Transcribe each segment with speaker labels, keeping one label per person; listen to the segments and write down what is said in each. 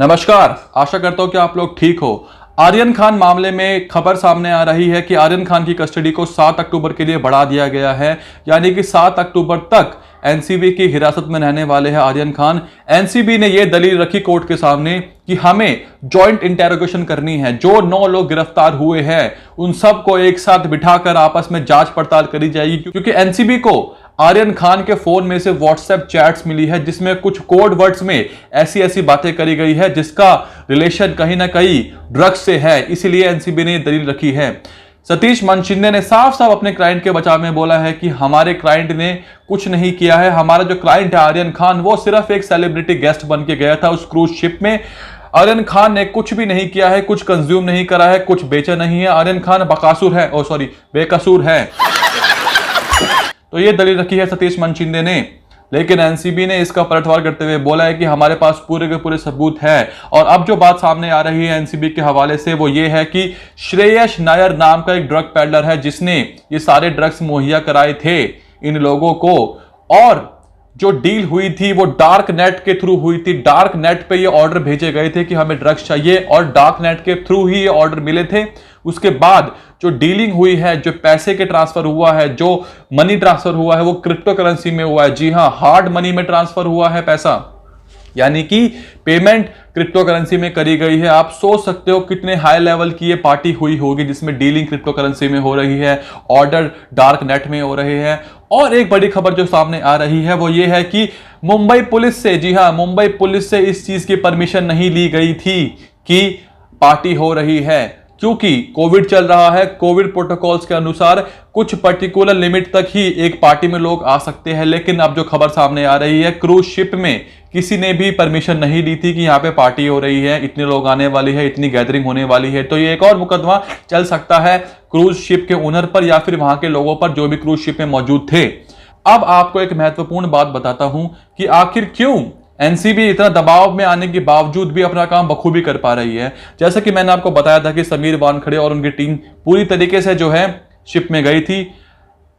Speaker 1: नमस्कार, आशा करता हूं कि आप लोग ठीक हो। आर्यन खान मामले में खबर सामने आ रही है कि आर्यन खान की कस्टडी को 7 अक्टूबर के लिए बढ़ा दिया गया है, यानी कि 7 अक्टूबर तक एनसीबी की हिरासत में रहने वाले हैं आर्यन खान। एनसीबी ने यह दलील रखी कोर्ट के सामने कि हमें जॉइंट इंटेरोगेशन करनी है। जो 9 लोग गिरफ्तार हुए हैं उन सबको एक साथ बिठाकर आपस में जांच पड़ताल करी जाएगी, क्योंकि एनसीबी को आर्यन खान के फोन में से व्हाट्सएप चैट्स मिली है जिसमें कुछ कोड वर्ड्स में ऐसी ऐसी बातें करी गई है जिसका रिलेशन कहीं ना कहीं ड्रग्स से है। इसीलिए एनसीबी ने दलील रखी है। सतीश मनशिंदे ने साफ साफ अपने क्लाइंट के बचाव में बोला है कि हमारे क्लाइंट ने कुछ नहीं किया है। हमारा जो क्लाइंट है आर्यन खान, वो सिर्फ एक सेलिब्रिटी गेस्ट बन के गया था उस क्रूज शिप में। आर्यन खान ने कुछ भी नहीं किया है, कुछ कंज्यूम नहीं करा है, कुछ बेचा नहीं है। आर्यन खान बेकसूर है। तो ये दलील रखी है सतीश मनशिंदे ने, लेकिन एनसीबी ने इसका पलटवार करते हुए बोला है कि हमारे पास पूरे के पूरे सबूत है। और अब जो बात सामने आ रही है एनसीबी के हवाले से वो ये है कि श्रेयस नायर नाम का एक ड्रग पैडलर है जिसने ये सारे ड्रग्स मुहैया कराए थे इन लोगों को, और जो डील हुई थी वो डार्क नेट के थ्रू हुई थी। डार्क नेट पे ये ऑर्डर भेजे गए थे कि हमें ड्रग्स चाहिए और डार्क नेट के थ्रू ही ये ऑर्डर मिले थे। उसके बाद जो डीलिंग हुई है, जो पैसे के ट्रांसफर हुआ है, जो मनी ट्रांसफर हुआ है, वो क्रिप्टो करेंसी में हुआ है। जी हां, हार्ड मनी में ट्रांसफर हुआ है पैसा, यानी कि पेमेंट क्रिप्टो करेंसी में करी गई है। आप सोच सकते हो कितने हाई लेवल की ये पार्टी हुई होगी जिसमें डीलिंग क्रिप्टो करेंसी में हो रही है, ऑर्डर डार्क नेट में हो रहे हैं। और एक बड़ी खबर जो सामने आ रही है वो ये है कि मुंबई पुलिस से, जी हां, मुंबई पुलिस से इस चीज की परमिशन नहीं ली गई थी कि पार्टी हो रही है, क्योंकि कोविड चल रहा है। कोविड प्रोटोकॉल्स के अनुसार कुछ पर्टिकुलर लिमिट तक ही एक पार्टी में लोग आ सकते हैं। लेकिन अब जो खबर सामने आ रही है, क्रूज शिप में किसी ने भी परमिशन नहीं दी थी कि यहाँ पे पार्टी हो रही है, इतने लोग आने वाले हैं, इतनी गैदरिंग होने वाली है। तो ये एक और मुकदमा चल सकता है क्रूज शिप के ओनर पर या फिर वहां के लोगों पर जो भी क्रूज शिप में मौजूद थे। अब आपको एक महत्वपूर्ण बात बताता हूं कि आखिर क्यों एनसीबी इतना दबाव में आने के बावजूद भी अपना काम बखूबी कर पा रही है। जैसा कि मैंने आपको बताया था कि समीर वानखड़े और उनकी टीम पूरी तरीके से जो है शिप में गई थी।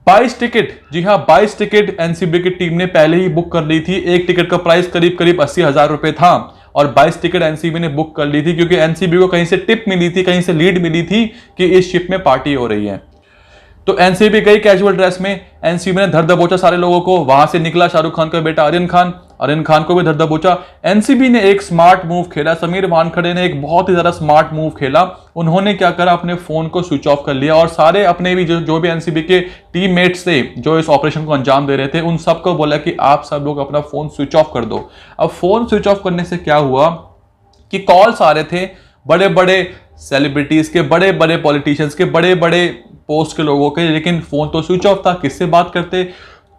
Speaker 1: 22 टिकट, जी हां, 22 टिकट एनसीबी की टीम ने पहले ही बुक कर ली थी। एक टिकट का प्राइस करीब 80,000 रुपए था और 22 टिकट एनसीबी ने बुक कर ली थी, क्योंकि एनसीबी को कहीं से टिप मिली थी, कहीं से लीड मिली थी कि इस शिप में पार्टी हो रही है। तो एनसीबी गई कैजुअल ड्रेस में, एनसीबी ने धर दबोचा सारे लोगों को। वहां से निकला शाहरुख खान का बेटा आर्यन खान को भी धर दबोचा। एनसीबी ने एक स्मार्ट मूव खेला, समीर वानखड़े ने एक बहुत ही ज्यादा स्मार्ट मूव खेला। उन्होंने क्या करा, अपने फोन को स्विच ऑफ कर लिया और सारे अपने भी जो भी एनसीबी के टीममेट्स थे जो इस ऑपरेशन को अंजाम दे रहे थे, उन सबको बोला कि आप सब लोग अपना फोन स्विच ऑफ कर दो। अब फोन स्विच ऑफ करने से क्या हुआ कि कॉल्स आ रहे थे बड़े बड़े सेलिब्रिटीज के, बड़े बड़े पॉलिटिशियंस के, बड़े बड़े पोस्ट के लोगों के, लेकिन फोन तो स्विच ऑफ था। किससे बात करते?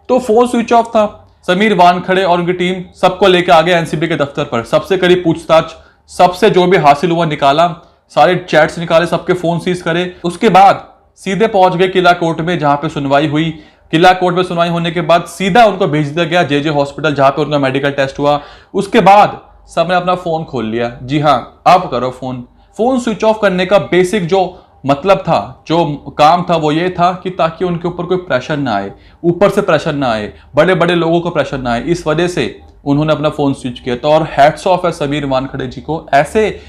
Speaker 1: तो फोन स्विच ऑफ था। समीर वानखड़े और उनकी टीम सबको लेकर आ गए एनसीबी के दफ्तर पर। सबसे करी पूछताछ, सबसे जो भी हासिल हुआ निकाला, सारे चैट्स निकाले, सबके फोन सीज करे। उसके बाद सीधे पहुंच गए किला कोर्ट में जहां पे सुनवाई हुई। किला कोर्ट में सुनवाई होने के बाद सीधा उनको भेज दिया गया जेजे हॉस्पिटल जहां पे उनका मेडिकल टेस्ट हुआ। उसके बाद सबने अपना फोन खोल लिया। जी हां, अब करो फोन स्विच ऑफ करने का बेसिक जो मतलब था, जो काम था, वो ये था कि ताकि उनके ऊपर कोई प्रेशर ना आए, ऊपर से प्रेशर ना आए, बड़े बड़े लोगों को प्रेशर ना आए। इस वजह से उन्होंने अपना फोन स्विच किया था। और हैट्स ऑफ है समीर वानखड़े जी को। ऐसे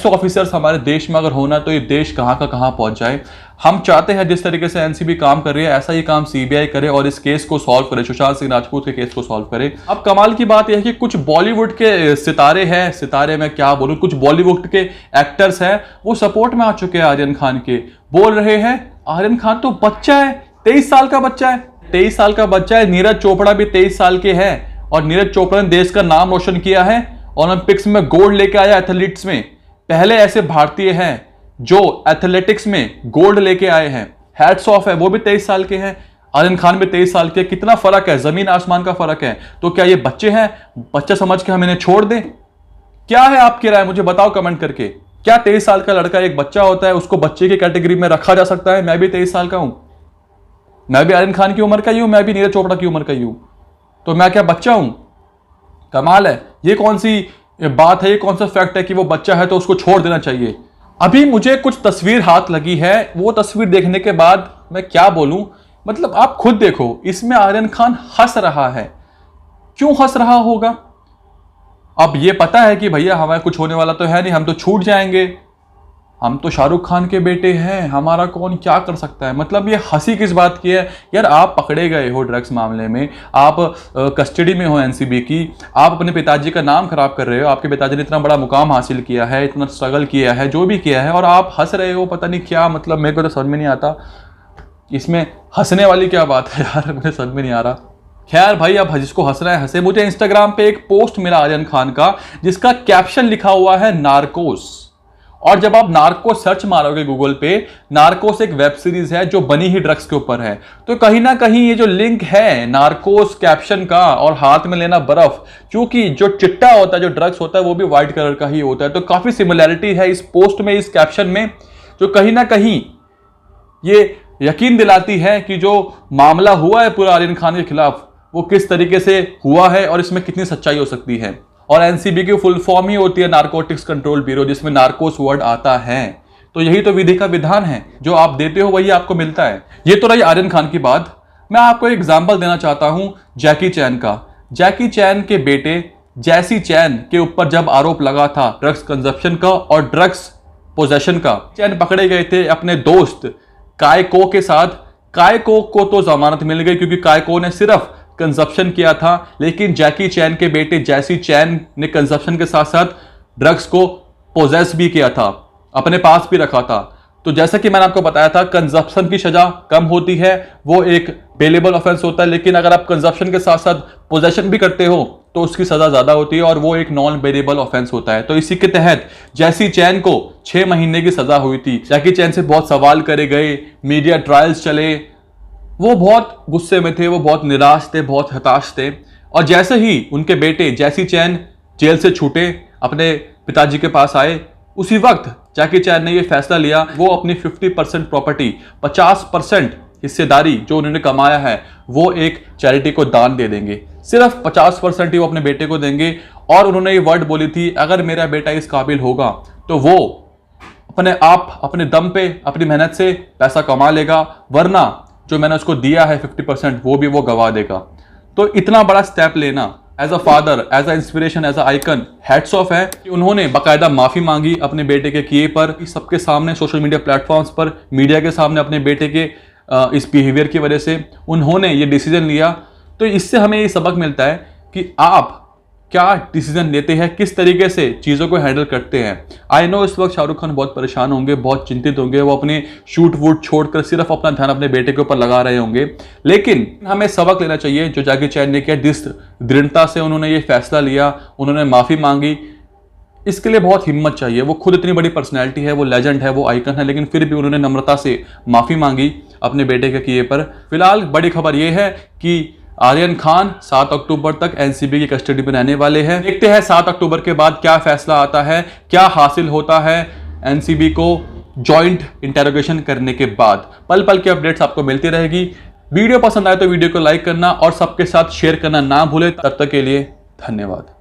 Speaker 1: ऑफिसर्स हमारे देश में अगर होना तो ये देश कहां का कहां पहुंच जाए। हम चाहते हैं जिस तरीके से एनसीबी काम कर रही है ऐसा ही काम सीबीआई करे और इस केस को सॉल्व करे, सुशांत सिंह राजपूत के केस को सॉल्व करे। अब कमाल की बात यह है कि कुछ बॉलीवुड के सितारे हैं, सितारे में क्या बोलूं, कुछ बॉलीवुड के एक्टर्स हैं, वो सपोर्ट में आ चुके हैं आर्यन खान के। बोल रहे हैं आर्यन खान तो बच्चा है, 23 साल का बच्चा है, 23 साल का बच्चा है। नीरज चोपड़ा भी 23 साल के हैं और नीरज चोपड़ा ने देश का नाम रोशन किया है, ओलंपिक्स में गोल्ड लेके आया एथलीट्स में। पहले ऐसे भारतीय हैं जो एथलेटिक्स में गोल्ड लेके आए हैं। हैट्स ऑफ है, वो भी 23 साल के हैं, आर्यन खान भी 23 साल के। कितना फर्क है, जमीन आसमान का फर्क है। तो क्या ये बच्चे हैं, बच्चा समझ के हम इन्हें छोड़ दें? क्या है आपकी राय, मुझे बताओ कमेंट करके। क्या 23 साल का लड़का एक बच्चा होता है, उसको बच्चे की कैटेगरी में रखा जा सकता है? मैं भी 23 साल का हूं, मैं भी आर्यन खान की उम्र का ही हूं, मैं भी नीरज चोपड़ा की उम्र का ही हूं। तो मैं क्या बच्चा हूं? कमाल है। ये कौन सी बात है, ये कौन सा फैक्ट है कि वो बच्चा है तो उसको छोड़ देना चाहिए? अभी मुझे कुछ तस्वीर हाथ लगी है, वो तस्वीर देखने के बाद मैं क्या बोलूं, मतलब आप खुद देखो। इसमें आर्यन खान हंस रहा है। क्यों हंस रहा होगा? अब ये पता है कि भैया हमें कुछ होने वाला तो है नहीं, हम तो छूट जाएंगे, हम तो शाहरुख खान के बेटे हैं, हमारा कौन क्या कर सकता है। मतलब ये हंसी किस बात की है यार, आप पकड़े गए हो ड्रग्स मामले में, आप कस्टडी में हो एनसीबी की, आप अपने पिताजी का नाम खराब कर रहे हो, आपके पिताजी ने इतना बड़ा मुकाम हासिल किया है, इतना स्ट्रगल किया है, जो भी किया है, और आप हंस रहे हो, पता नहीं क्या। मतलब मेरे को तो समझ में नहीं आता इसमें हंसने वाली क्या बात है यार, मुझे समझ में नहीं आ रहा। खैर भाई, अब जिसको हंसना है हंसे। मुझे इंस्टाग्राम पे एक पोस्ट मिला आर्यन खान का, जिसका कैप्शन लिखा हुआ है नार्कोस। और जब आप नार्कोस सर्च मारोगे गूगल पे, नार्कोस एक वेब सीरीज है जो बनी ही ड्रग्स के ऊपर है। तो कहीं ना कहीं ये जो लिंक है नार्कोस कैप्शन का और हाथ में लेना बर्फ, क्योंकि जो चिट्टा होता है, जो ड्रग्स होता है, वो भी व्हाइट कलर का ही होता है। तो काफी सिमिलैरिटी है इस पोस्ट में, इस कैप्शन में, जो कहीं ना कहीं ये यकीन दिलाती है कि जो मामला हुआ है पूरा आर्यन खान के खिलाफ, वो किस तरीके से हुआ है और इसमें कितनी सच्चाई हो सकती है। और एनसीबी की फुल फॉर्म ही होती है नारकोटिक्स कंट्रोल ब्यूरो, जिसमें नार्कोस वर्ड आता है। तो यही तो विधि का विधान है, जो आप देते हो वही आपको मिलता है। ये तो रही आर्यन खान की बात। मैं आपको एक एग्जाम्पल देना चाहता हूं जैकी चैन का। जैकी चैन के बेटे जैसी चैन के ऊपर जब आरोप लगा था ड्रग्स कंजप्शन का और ड्रग्स पोजेशन का, चैन पकड़े गए थे अपने दोस्त कायको के साथ। कायको को तो जमानत मिल गई क्योंकि कायको ने सिर्फ कंजप्शन किया था, लेकिन जैकी चैन के बेटे जैसी चैन ने कंजप्शन के साथ साथ ड्रग्स को पोजेस भी किया था, अपने पास भी रखा था। तो जैसा कि मैंने आपको बताया था, कंजप्शन की सजा कम होती है, वो एक बेलेबल ऑफेंस होता है, लेकिन अगर आप कंजप्शन के साथ साथ पोजेशन भी करते हो तो उसकी सजा ज्यादा होती है और वो एक नॉन बेलेबल ऑफेंस होता है। तो इसी के तहत जैसी चैन को 6 महीने की सजा हुई थी। जैकी चैन से बहुत सवाल करे गए, मीडिया ट्रायल्स चले, वो बहुत गुस्से में थे, वो बहुत निराश थे, बहुत हताश थे। और जैसे ही उनके बेटे जैसी चैन जेल से छूटे, अपने पिताजी के पास आए, उसी वक्त जैकी चैन ने ये फैसला लिया वो अपनी 50% प्रॉपर्टी, 50% हिस्सेदारी जो उन्होंने कमाया है, वो एक चैरिटी को दान दे देंगे। सिर्फ 50% ही वो अपने बेटे को देंगे। और उन्होंने ये वर्ड बोली थी, अगर मेरा बेटा इस काबिल होगा तो वो अपने आप, अपने दम पे, अपनी मेहनत से पैसा कमा लेगा, वरना जो मैंने उसको दिया है 50% वो भी वो गवा देगा। तो इतना बड़ा स्टेप लेना as a father, as a inspiration, as a icon, hats off है कि उन्होंने बाकायदा माफी मांगी अपने बेटे के किए पर, सबके सामने, सोशल मीडिया प्लेटफॉर्म्स पर, मीडिया के सामने, अपने बेटे के इस बिहेवियर की वजह से उन्होंने ये डिसीजन लिया। तो इससे हमें ये सबक मिलता है कि आप क्या डिसीजन लेते हैं, किस तरीके से चीज़ों को हैंडल करते हैं। आई नो इस वक्त शाहरुख खान बहुत परेशान होंगे, बहुत चिंतित होंगे, वो अपने शूट वूट छोड़कर सिर्फ अपना ध्यान अपने बेटे के ऊपर लगा रहे होंगे। लेकिन हमें सबक लेना चाहिए जो जैकी चैन ने किया, जिस दृढ़ता से उन्होंने ये फैसला लिया, उन्होंने माफ़ी मांगी, इसके लिए बहुत हिम्मत चाहिए। वो खुद इतनी बड़ी पर्सनैलिटी है, वो लेजेंड है, वो आइकन है, लेकिन फिर भी उन्होंने नम्रता से माफ़ी मांगी अपने बेटे के किए पर। फिलहाल बड़ी खबर ये है कि आर्यन खान 7 अक्टूबर तक एनसीबी की कस्टडी में रहने वाले हैं। देखते हैं 7 अक्टूबर के बाद क्या फैसला आता है, क्या हासिल होता है एनसीबी को जॉइंट इंटेरोगेशन करने के बाद। पल पल की अपडेट्स आपको मिलती रहेगी। वीडियो पसंद आए तो वीडियो को लाइक करना और सबके साथ शेयर करना ना भूले। तब तक के लिए धन्यवाद।